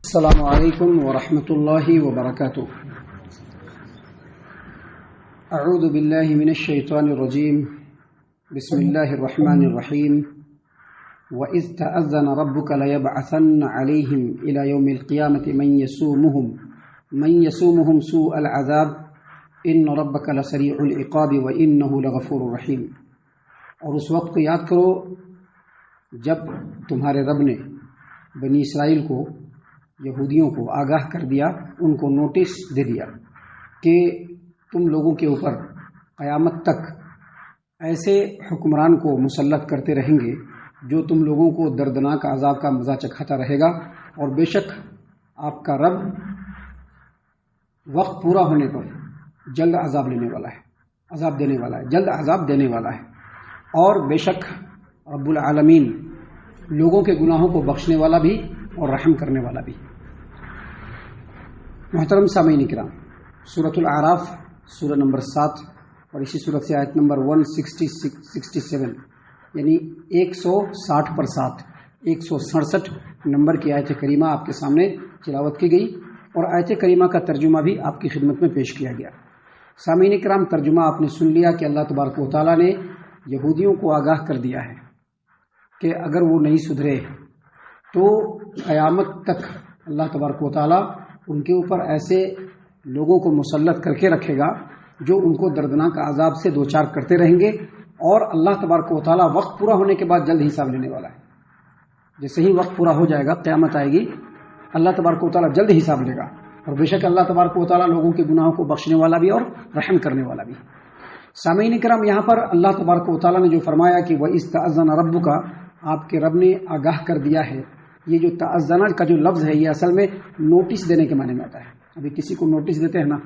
السلام علیکم ورحمۃ اللہ وبرکاتہ۔ اعوذ باللہ من الشیطان الرجیم، بسم اللہ الرحمن الرحیم۔ وَإِذْ تَأَذَّنَ رَبُّكَ لَيَبْعَثَنَّ عَلَيْهِمْ إِلَى يَوْمِ الْقِيَامَةِ مَنْ يَسُومُهُمْ سُوءَ الْعَذَابِ إِنَّ رَبَّكَ لَسَرِيعُ الْعِقَابِ وَإِنَّهُ لَغَفُورٌ رَحِيمٌ۔ اور اس وقت کو یاد کرو جب تمہارے رب نے بنی اسرائیل کو، یہودیوں کو آگاہ کر دیا، ان کو نوٹس دے دیا کہ تم لوگوں کے اوپر قیامت تک ایسے حکمران کو مسلط کرتے رہیں گے جو تم لوگوں کو دردناک عذاب کا مزہ چکھاتا رہے گا، اور بے شک آپ کا رب وقت پورا ہونے پر جلد عذاب لینے والا ہے، عذاب دینے والا ہے، جلد عذاب دینے والا ہے۔ اور بے شک رب العالمین لوگوں کے گناہوں کو بخشنے والا بھی اور رحم کرنے والا بھی۔ محترم سامعین کرام، سورۃ الاعراف سورہ نمبر 7 اور اسی سورت سے آیت نمبر 167 یعنی 160 پر 7 167 نمبر کی آیت کریمہ آپ کے سامنے تلاوت کی گئی، اور آیت کریمہ کا ترجمہ بھی آپ کی خدمت میں پیش کیا گیا۔ سامعین کرام، ترجمہ آپ نے سن لیا کہ اللہ تبارک و تعالیٰ نے یہودیوں کو آگاہ کر دیا ہے کہ اگر وہ نہیں سدھرے تو قیامت تک اللہ تبارک و تعالیٰ ان کے اوپر ایسے لوگوں کو مسلط کر کے رکھے گا جو ان کو دردناک عذاب سے دوچار کرتے رہیں گے، اور اللہ تبارک و تعالیٰ وقت پورا ہونے کے بعد جلد حساب لینے والا ہے۔ جیسے ہی وقت پورا ہو جائے گا، قیامت آئے گی، اللہ تبارک و تعالیٰ جلد حساب لے گا، اور بے شک اللہ تبارک و تعالیٰ لوگوں کے گناہوں کو بخشنے والا بھی اور رحم کرنے والا بھی۔ سامعین کرام، یہاں پر اللہ تبارک و تعالیٰ نے جو فرمایا کہ وَإِذْ تَأَذَّنَ رَبُّكَ، آپ کے رب نے آگاہ کر دیا ہے، یہ جو تأذن کا جو لفظ ہے یہ اصل میں نوٹس دینے کے معنی میں آتا ہے۔ ابھی کسی کو نوٹس دیتے ہیں نا،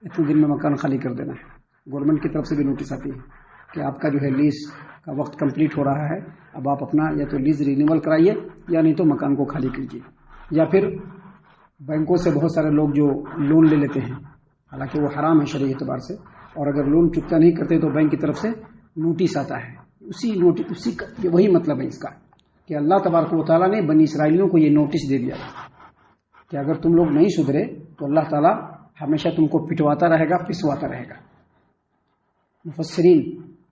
اتنے دن میں مکان خالی کر دینا ہے، گورنمنٹ کی طرف سے بھی نوٹس آتی ہے کہ آپ کا جو ہے لیز کا وقت کمپلیٹ ہو رہا ہے، اب آپ اپنا یا تو لیز رینیول کرائیے یا نہیں تو مکان کو خالی کیجیے۔ یا پھر بینکوں سے بہت سارے لوگ جو لون لے لیتے ہیں، حالانکہ وہ حرام ہے شرعی اعتبار سے، اور اگر لون چکتا نہیں کرتے تو بینک کی طرف سے نوٹس آتا ہے۔ وہی مطلب ہے اس کا کہ اللہ تبارک و تعالیٰ نے بنی اسرائیلیوں کو یہ نوٹس دے دیا کہ اگر تم لوگ نہیں سدھرے تو اللہ تعالیٰ ہمیشہ تم کو پٹواتا رہے گا، پسواتا رہے گا۔ مفسرین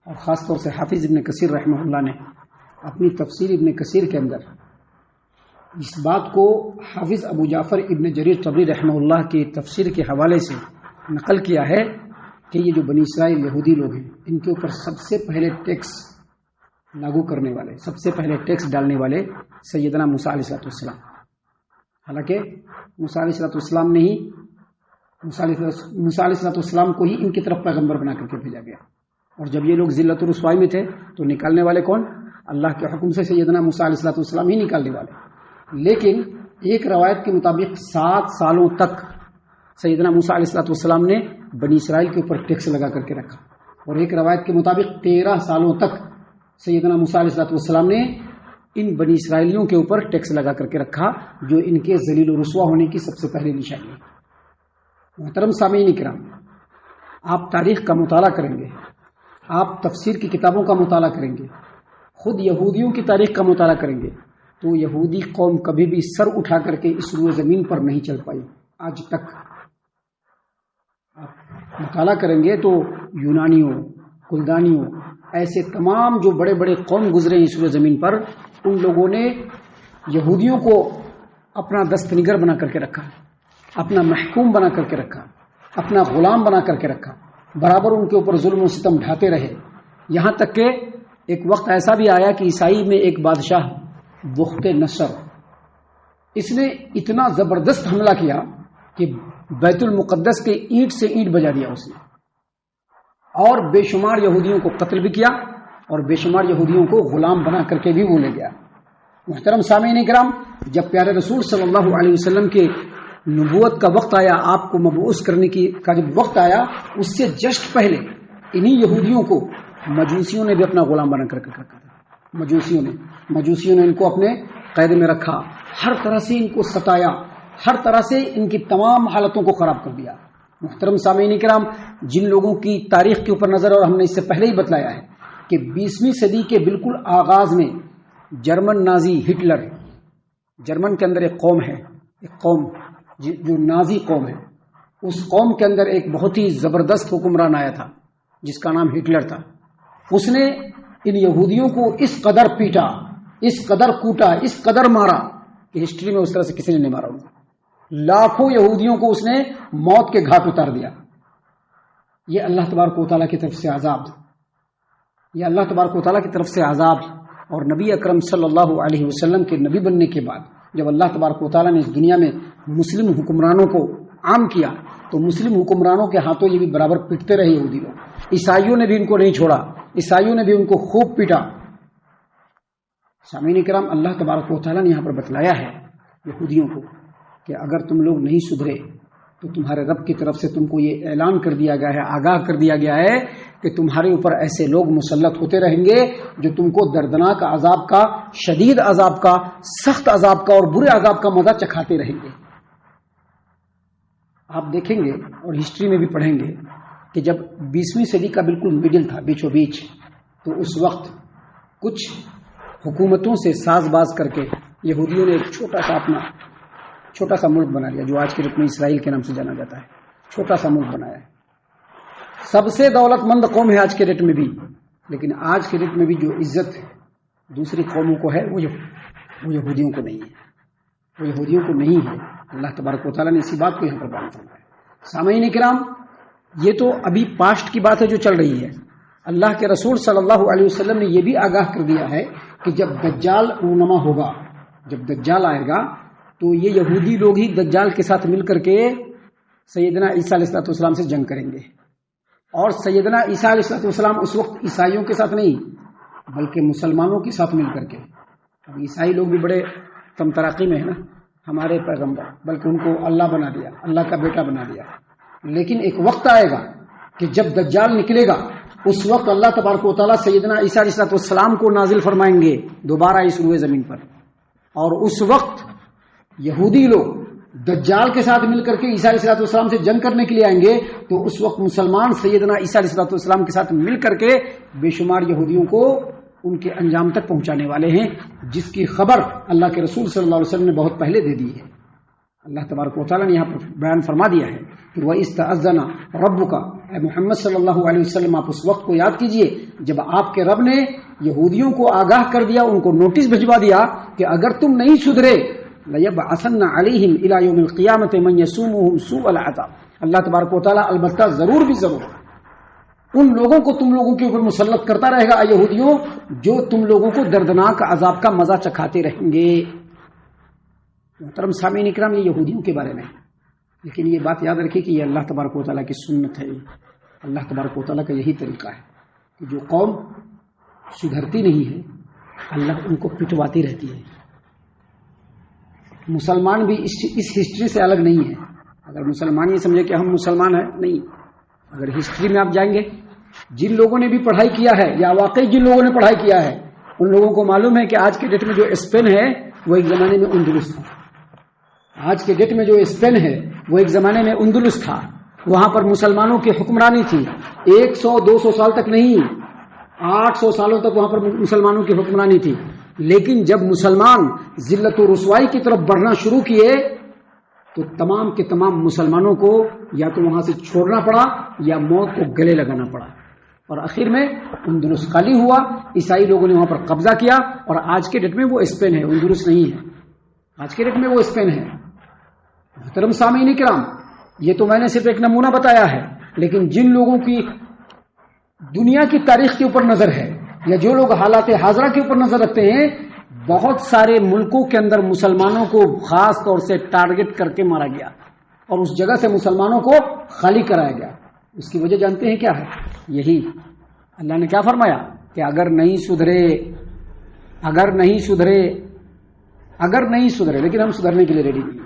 اور خاص طور سے حافظ ابن کثیر رحمہ اللہ نے اپنی تفسیر ابن کثیر کے اندر اس بات کو حافظ ابو جعفر ابن جریر طبری رحمہ اللہ کی تفسیر کے حوالے سے نقل کیا ہے کہ یہ جو بنی اسرائیل یہودی لوگ ہیں، ان کے اوپر سب سے پہلے ٹیکس لاگو کرنے والے، سب سے پہلے ٹیکس ڈالنے والے سیدنا موسیٰ علیہ السلام۔ حالانکہ موسیٰ علیہ السلام نے ہی موسیٰ علیہ السلام کو ہی ان کی طرف پیغمبر بنا کر کے بھیجا گیا، اور جب یہ لوگ ذلت و رسوائی میں تھے تو نکالنے والے کون؟ اللہ کے حکم سے سیدنا موسیٰ علیہ السلام ہی نکالنے والے۔ لیکن ایک روایت کے مطابق 7 سالوں تک سیدنا موسیٰ علیہ السلام نے بنی اسرائیل کے اوپر ٹیکس لگا کر کے رکھا، اور ایک روایت کے مطابق 13 سالوں تک سیدنا موسیٰ علیہ السلام نے ان بنی اسرائیلیوں کے اوپر ٹیکس لگا کر کے رکھا، جو ان کے ذلیل و رسوا ہونے کی سب سے پہلی نشانی ہے۔ محترم سامعین کرام، آپ تاریخ کا مطالعہ کریں گے، آپ تفسیر کی کتابوں کا مطالعہ کریں گے، خود یہودیوں کی تاریخ کا مطالعہ کریں گے، تو یہودی قوم کبھی بھی سر اٹھا کر کے اس روئے زمین پر نہیں چل پائی آج تک۔ آپ مطالعہ کریں گے تو یونانیوں، کلدانیوں، ایسے تمام جو بڑے بڑے قوم گزرے ہیں اس روئے زمین پر، ان لوگوں نے یہودیوں کو اپنا دست نگر بنا کر کے رکھا، اپنا محکوم بنا کر کے رکھا، اپنا غلام بنا کر کے رکھا، برابر ان کے اوپر ظلم و ستم ڈھاتے رہے، یہاں تک کہ ایک وقت ایسا بھی آیا کہ عیسائی میں ایک بادشاہ بخت نصر، اس نے اتنا زبردست حملہ کیا کہ بیت المقدس کے اینٹ سے اینٹ بجا دیا اس نے، اور بے شمار یہودیوں کو قتل بھی کیا، اور بے شمار یہودیوں کو غلام بنا کر کے بھی وہ لے گیا۔ محترم سامعین کرام، جب پیارے رسول صلی اللہ علیہ وسلم کے نبوت کا وقت آیا، آپ کو مبعوث کرنے کا جب وقت آیا، اس سے جسٹ پہلے انہی یہودیوں کو مجوسیوں نے بھی اپنا غلام بنا کر رکھا تھا۔ مجوسیوں نے ان کو اپنے قید میں رکھا، ہر طرح سے ان کو ستایا، ہر طرح سے ان کی تمام حالتوں کو خراب کر دیا۔ محترم سامعین کرام، جن لوگوں کی تاریخ کے اوپر نظر، اور ہم نے اس سے پہلے ہی بتلایا ہے کہ 20ویں صدی کے بالکل آغاز میں جرمن نازی ہٹلر، جرمن کے اندر ایک قوم ہے ایک قوم جو نازی قوم ہے، اس قوم کے اندر ایک بہت ہی زبردست حکمران آیا تھا جس کا نام ہٹلر تھا. اس نے ان یہودیوں کو اس قدر پیٹا، اس قدر کوٹا، اس قدر مارا کہ ہسٹری میں اس طرح سے کسی نے نہیں مارا. لاکھوں یہودیوں کو اس نے موت کے گھاٹ اتار دیا. یہ اللہ تبارک و تعالیٰ کی طرف سے عذاب، یہ اللہ تبارک و تعالیٰ کی طرف سے عذاب. اور نبی اکرم صلی اللہ علیہ وسلم کے نبی بننے کے بعد جب اللہ تبارک و تعالیٰ نے اس دنیا میں مسلم حکمرانوں کو عام کیا تو مسلم حکمرانوں کے ہاتھوں یہ بھی برابر پٹتے رہے یہودی لوگ. عیسائیوں نے بھی ان کو نہیں چھوڑا، عیسائیوں نے بھی ان کو خوب پیٹا. سامعین کرام، اللہ تبارک و تعالیٰ نے یہاں پر بتلایا ہے یہودیوں کو کہ اگر تم لوگ نہیں سدھرے تو تمہارے رب کی طرف سے تم کو یہ اعلان کر دیا گیا ہے، آگاہ کر دیا گیا ہے کہ تمہارے اوپر ایسے لوگ مسلط ہوتے رہیں گے جو تم کو دردناک عذاب کا، شدید عذاب کا، سخت عذاب کا اور برے عذاب کا مزہ چکھاتے رہیں گے. آپ دیکھیں گے اور ہسٹری میں بھی پڑھیں گے کہ جب 20ویں صدی کا بالکل مڈل تھا، بیچو بیچ، تو اس وقت کچھ حکومتوں سے ساز باز کر کے یہودیوں نے ایک چھوٹا سا ملک بنا لیا جو آج کے ڈیٹ میں اسرائیل کے نام سے جانا جاتا ہے. چھوٹا سا ملک بنایا ہے. سب سے دولت مند قوم ہے آج کے ڈیٹ میں بھی، لیکن آج کے ڈیٹ میں بھی جو عزت دوسری قوموں کو ہے وہ یہودیوں کو نہیں ہے، وہ یہودیوں کو نہیں ہے. اللہ تبارک و تعالیٰ نے اسی بات کو یہاں پر بیان فرمایا ہے. سامعین کرام، یہ تو ابھی پاسٹ کی بات ہے جو چل رہی ہے. اللہ کے رسول صلی اللہ علیہ وسلم نے یہ بھی آگاہ کر دیا ہے کہ جب دجال رونما ہوگا، جب دجال آئے گا تو یہ یہودی لوگ ہی دجال کے ساتھ مل کر کے سیدنا عیسیٰ علیہ السلام سے جنگ کریں گے. اور سیدنا عیسیٰ علیہ السلام اس وقت عیسائیوں کے ساتھ نہیں بلکہ مسلمانوں کے ساتھ مل کر کے. اب عیسائی لوگ بھی بڑے کم ترقی میں ہے نا، ہمارے پیغمبر، بلکہ ان کو اللہ بنا دیا، اللہ کا بیٹا بنا دیا. لیکن ایک وقت آئے گا کہ جب دجال نکلے گا اس وقت اللہ تبارک و تعالیٰ سیدنا عیسیٰ علیہ السلام کو نازل فرمائیں گے دوبارہ اس روئے زمین پر. اور اس وقت یہودی لوگ دجال کے ساتھ مل کر کے عیسیٰ علیہ السلام سے جنگ کرنے کے لیے آئیں گے تو اس وقت مسلمان سیدنا عیسیٰ علیہ السلام کے ساتھ مل کر کے بے شمار یہودیوں کو ان کے انجام تک پہنچانے والے ہیں، جس کی خبر اللہ کے رسول صلی اللہ علیہ وسلم نے بہت پہلے دے دی ہے. اللہ تبارک و تعالیٰ نے یہاں پر بیان فرما دیا ہے کہ وَإِسْتَأَذَّنَ رَبُّكَ، اے محمد صلی اللہ علیہ وسلم آپ اس وقت کو یاد کیجئے جب آپ کے رب نے یہودیوں کو آگاہ کر دیا، ان کو نوٹس بھجوا دیا کہ اگر تم نہیں سدھرے لَيَبْعَثَنَّ عَلَيْهِمْ إِلَى يَوْمِ الْقِيَامَةِ مَنْ يَسُومُهُمْ سُوءَ الْعَذَابِ. اللہ تبارک و تعالیٰ البتہ ضرور بھی ضرور ان لوگوں کو تم لوگوں کے اوپر مسلط کرتا رہے گا یہودیوں جو تم لوگوں کو دردناک عذاب کا مزہ چکھاتے رہیں گے. محترم سامعین اکرام، یہ یہودیوں کے بارے میں، لیکن یہ بات یاد رکھیے کہ یہ اللہ تبارک و تعالیٰ کی سنت ہے. اللہ تبارک و تعالیٰ کا یہی طریقہ ہے کہ جو قوم سدھرتی نہیں ہے اللہ ان کو پٹواتی رہتی ہے. مسلمان بھی اس ہسٹری سے الگ نہیں ہے. اگر مسلمان یہ سمجھے کہ ہم مسلمان ہیں، نہیں. اگر ہسٹری میں آپ جائیں گے، جن لوگوں نے بھی پڑھائی کیا ہے یا واقعی جن لوگوں نے پڑھائی کیا ہے ان لوگوں کو معلوم ہے کہ آج کے ڈیٹ میں جو اسپین ہے وہ ایک زمانے میں اندلس تھا. آج کے ڈیٹ میں جو اسپین ہے وہ ایک زمانے میں اندلس تھا. وہاں پر مسلمانوں کی حکمرانی تھی 100-200 سال تک نہیں، 800 سالوں تک وہاں پر مسلمانوں کی حکمرانی تھی. لیکن جب مسلمان ذلت و رسوائی کی طرف بڑھنا شروع کیے تو تمام کے تمام مسلمانوں کو یا تو وہاں سے چھوڑنا پڑا یا موت کو گلے لگانا پڑا. اور آخر میں اندلس خالی ہوا، عیسائی لوگوں نے وہاں پر قبضہ کیا اور آج کے ڈیٹ میں وہ اسپین ہے، اندلس نہیں ہے. آج کے ڈیٹ میں وہ اسپین ہے. محترم سامعین کرام، یہ تو میں نے صرف ایک نمونہ بتایا ہے، لیکن جن لوگوں کی دنیا کی تاریخ کے اوپر نظر ہے یا جو لوگ حالات حاضرہ کے اوپر نظر رکھتے ہیں، بہت سارے ملکوں کے اندر مسلمانوں کو خاص طور سے ٹارگٹ کر کے مارا گیا اور اس جگہ سے مسلمانوں کو خالی کرایا گیا. اس کی وجہ جانتے ہیں کیا ہے؟ یہی اللہ نے کیا فرمایا کہ اگر نہیں سدھرے لیکن ہم سدھرنے کے لیے ریڈی نہیں.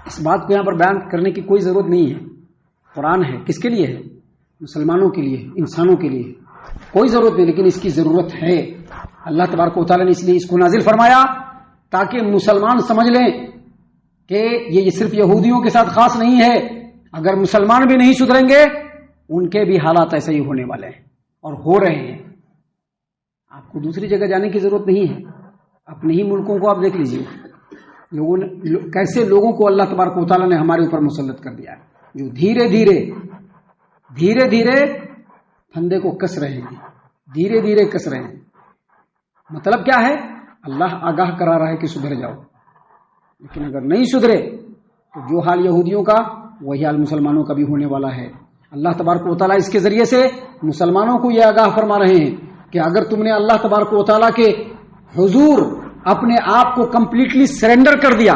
اس بات کو یہاں پر بیان کرنے کی کوئی ضرورت نہیں ہے. قرآن ہے، کس کے لیے ہے؟ مسلمانوں کے لیے، انسانوں کے لیے. کوئی ضرورت نہیں، لیکن اس کی ضرورت ہے. اللہ تبارک و تعالیٰ نے اس لیے اس کو نازل فرمایا تاکہ مسلمان سمجھ لیں کہ یہ صرف یہودیوں کے ساتھ خاص نہیں ہے. اگر مسلمان بھی نہیں سدھریں گے ان کے بھی حالات ایسے ہی ہونے والے ہیں اور ہو رہے ہیں. آپ کو دوسری جگہ جانے کی ضرورت نہیں ہے، اپنے ہی ملکوں کو آپ دیکھ لیجئے. کیسے لوگوں کو اللہ تبارک و تعالیٰ نے ہمارے اوپر مسلط کر دیا ہے، جو دھیرے دھیرے پھندے کو کس رہے ہیں، دھیرے دھیرے کس رہے ہیں۔ مطلب کیا ہے؟ اللہ آگاہ کرا رہا ہے کہ سدھر جاؤ، لیکن اگر نہیں سدھرے تو جو حال یہودیوں کا وہی حال مسلمانوں کا بھی ہونے والا ہے۔ اللہ تبارک و تعالیٰ اس کے ذریعے سے مسلمانوں کو یہ آگاہ فرما رہے ہیں کہ اگر تم نے اللہ تبارک و تعالیٰ کے حضور اپنے آپ کو کمپلیٹلی سرنڈر کر دیا،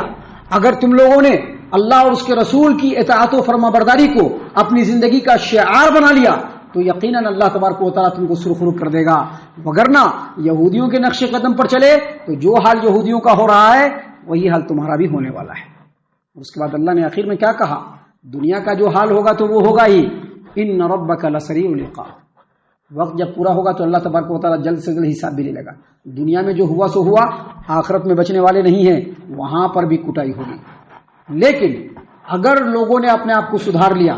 اگر تم لوگوں نے اللہ اور اس کے رسول کی اطاعت و فرما برداری کو اپنی زندگی کا شعار بنا لیا تو یقیناً اللہ تبارک و تعالیٰ تم کو سرخرو کر دے گا، وگرنہ یہودیوں کے نقش قدم پر چلے تو جو حال یہودیوں کا ہو رہا ہے وہی حال تمہارا بھی ہونے والا ہے۔ اس کے بعد اللہ نے آخر میں کیا کہا؟ دنیا کا جو حال ہوگا تو وہ ہوگا ہی، ان ربک لسریع العقاب، وقت جب پورا ہوگا تو اللہ تبارک و تعالیٰ جلد سے جلد حساب بھی لے لے گا۔ دنیا میں جو ہوا سو ہوا، آخرت میں بچنے والے نہیں ہیں، وہاں پر بھی کٹائی ہوگی۔ لیکن اگر لوگوں نے اپنے آپ کو سدھار لیا،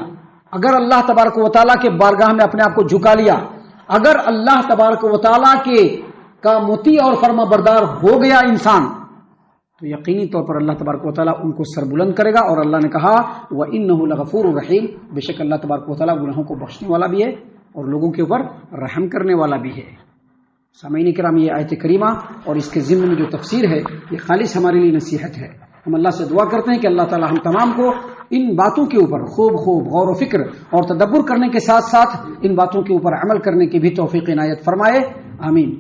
اگر اللہ تبارک و تعالیٰ کے بارگاہ میں اپنے آپ کو جھکا لیا، اگر اللہ تبارک و تعالیٰ کے کا مطیع اور فرما بردار ہو گیا انسان، تو یقینی طور پر اللہ تبارک و تعالیٰ ان کو سربلند کرے گا۔ اور اللہ نے کہا وَإِنَّهُ لَغَفُورٌ رَحِيمٌ، بے شک اللہ تبارک و تعالیٰ گناہوں کو بخشنے والا بھی ہے اور لوگوں کے اوپر رحم کرنے والا بھی ہے۔ سامعین کرام، یہ آیت کریمہ اور اس کے ضمن میں جو تفسیر ہے یہ خالص ہمارے لیے نصیحت ہے۔ ہم اللہ سے دعا کرتے ہیں کہ اللہ تعالیٰ ہم تمام کو ان باتوں کے اوپر خوب غور و فکر اور تدبر کرنے کے ساتھ ساتھ ان باتوں کے اوپر عمل کرنے کی بھی توفیق عنایت فرمائے، آمین۔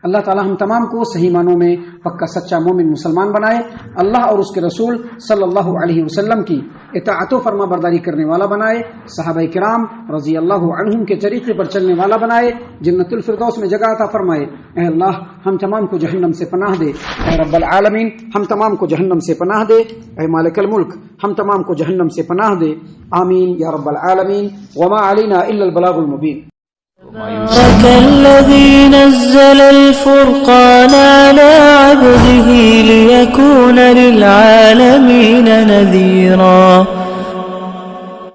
اللہ تعالیٰ ہم تمام کو صحیح معنوں میں پکا سچا مومن مسلمان بنائے، اللہ اور اس کے رسول صلی اللہ علیہ وسلم کی اطاعت و فرما برداری کرنے والا بنائے، صحابہ کرام رضی اللہ عنہم کے طریقے پر چلنے والا بنائے، جنت الفردوس میں جگہ عطا فرمائے۔ اے اللہ ہم تمام کو جہنم سے پناہ دے، اے رب العالمین ہم تمام کو جہنم سے پناہ دے، اے مالک الملک ہم تمام کو جہنم سے پناہ دے، آمین یا رب العالمین۔ وما علینا الا البلاغ المبین۔ تبارك الذي نزل الفرقان على عبده ليكون للعالمين نذيرا